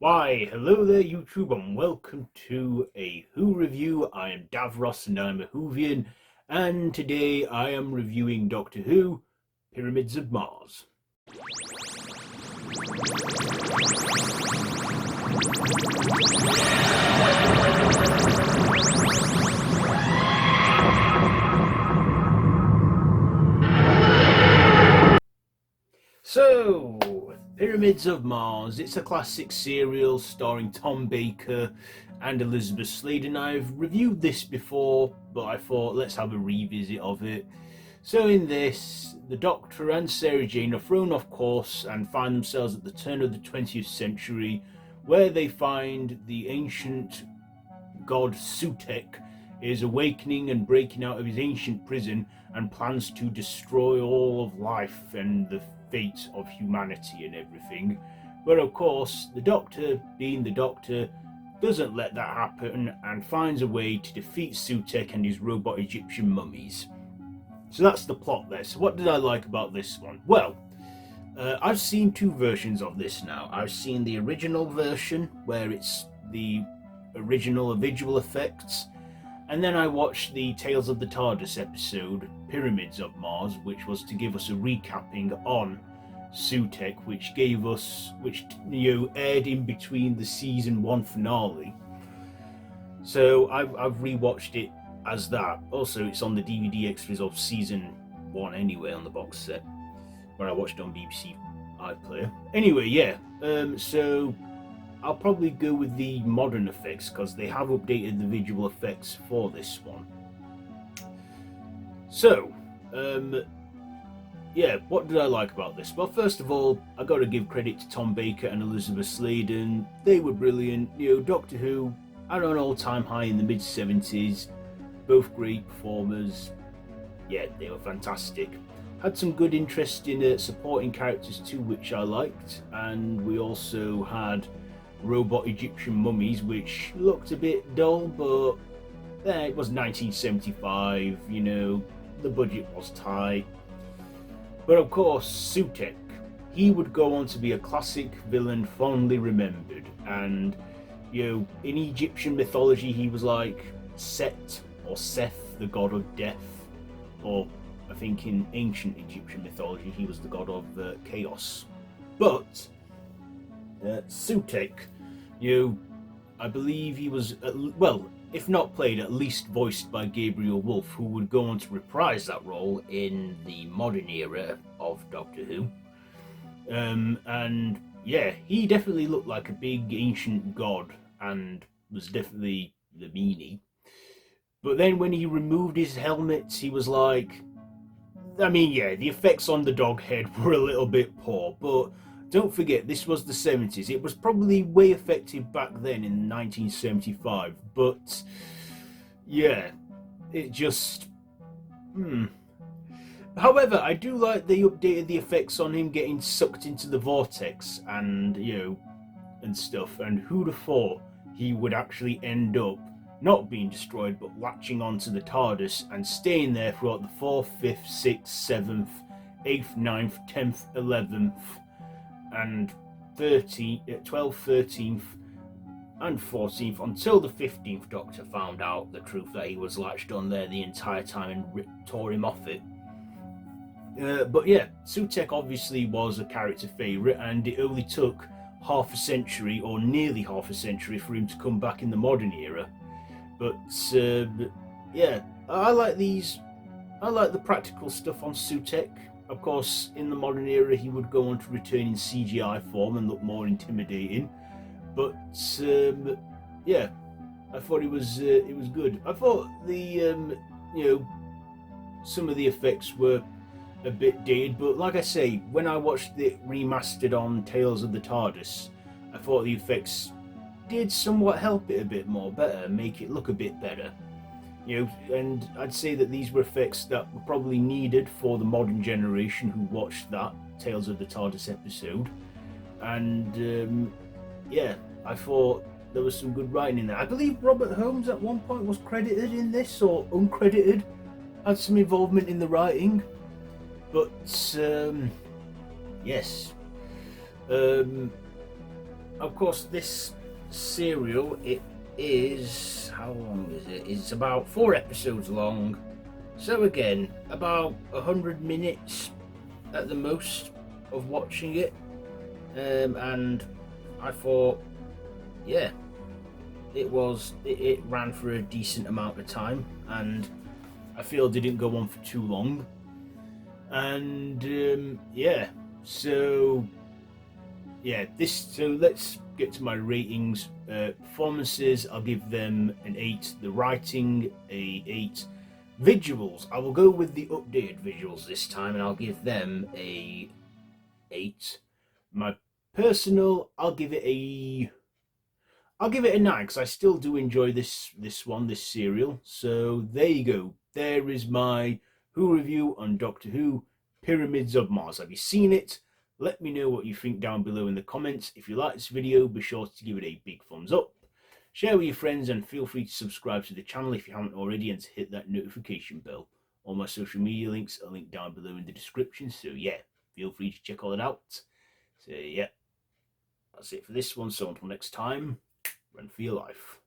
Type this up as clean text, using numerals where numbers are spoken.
Why, hello there YouTube and welcome to a Who review. I am Davros and I'm a Whovian, and today I am reviewing Doctor Who, Pyramids of Mars. So, Pyramids of Mars, it's a classic serial starring Tom Baker and Elisabeth Sladen. I've reviewed this before, but I thought let's have a revisit of it. So in this, the Doctor and Sarah Jane are thrown off course and find themselves at the turn of the 20th century, where they find the ancient god Sutekh is awakening and breaking out of his ancient prison and plans to destroy all of life and the fate of humanity and everything. But of course, the Doctor, being the Doctor, doesn't let that happen and finds a way to defeat Sutekh and his robot Egyptian mummies. So that's the plot there. So what did I like about this one? Well, I've seen two versions of this now. I've seen the original version where it's the original visual effects, and then I watched the Tales of the TARDIS episode, Pyramids of Mars, which was to give us a recapping on Sutekh, which aired in between the season 1 finale. So I've rewatched it as that. Also, it's on the DVD extras of season 1 anyway on the box set, where I watched it on BBC iPlayer. Anyway, yeah. So I'll probably go with the modern effects because they have updated the visual effects for this one. So, yeah, what did I like about this? Well, first of all, I got to give credit to Tom Baker and Elisabeth Sladen. They were brilliant. Doctor Who at an all-time high in the mid-70s. Both great performers. Yeah, they were fantastic. Had some good interest in supporting characters too, which I liked. And we also had robot Egyptian mummies, which looked a bit dull, but it was 1975, the budget was tight. But of course, Sutekh, he would go on to be a classic villain fondly remembered. And, in Egyptian mythology, he was like Set or Seth, the god of death. Or I think in ancient Egyptian mythology, he was the god of chaos. But Sutekh, I believe he was, if not played, at least voiced by Gabriel Woolf, who would go on to reprise that role in the modern era of Doctor Who. And yeah, he definitely looked like a big ancient god and was definitely the meanie. But then when he removed his helmet, he was like, the effects on the dog head were a little bit poor, but don't forget, this was the 70s. It was probably way effective back then in 1975, but yeah, it just... However, I do like they updated the effects on him getting sucked into the vortex and, and stuff, and who'd have thought he would actually end up not being destroyed, but latching onto the TARDIS and staying there throughout the 4th, 5th, 6th, 7th, 8th, 9th, 10th, 11th, and 12th, 13th, and 14th, until the 15th Doctor found out the truth that he was latched on there the entire time and tore him off it. But yeah, Sutekh obviously was a character favourite, and it only took half a century, or nearly half a century, for him to come back in the modern era. But yeah, I like these. I like the practical stuff on Sutekh. Of course, in the modern era, he would go on to return in CGI form and look more intimidating. But yeah, I thought it was good. I thought the some of the effects were a bit dated, but like I say, when I watched it remastered on Tales of the TARDIS, I thought the effects did somewhat help it a bit more better, make it look a bit better. And I'd say that these were effects that were probably needed for the modern generation who watched that Tales of the TARDIS episode. And yeah, I thought there was some good writing in there. I believe Robert Holmes at one point was credited in this, or uncredited, had some involvement in the writing. But yes, of course, this serial, it is, how long is it? It's about 4 episodes long. So again, about 100 minutes at the most of watching it. And I thought, yeah, it ran for a decent amount of time, and I feel it didn't go on for too long. And yeah, so let's get to my ratings. Performances, I'll give them an 8. The writing, a 8. Visuals, I will go with the updated visuals this time, and I'll give them a 8. My personal, I'll give it a 9, because I still do enjoy this serial. So there you go. There is my Who review on Doctor Who Pyramids of Mars. Have you seen it? Let me know what you think down below in the comments. If you like this video, be sure to give it a big thumbs up. Share with your friends, and feel free to subscribe to the channel if you haven't already, and to hit that notification bell. All my social media links are linked down below in the description. So yeah, feel free to check all it out. So yeah, that's it for this one. So until next time, run for your life.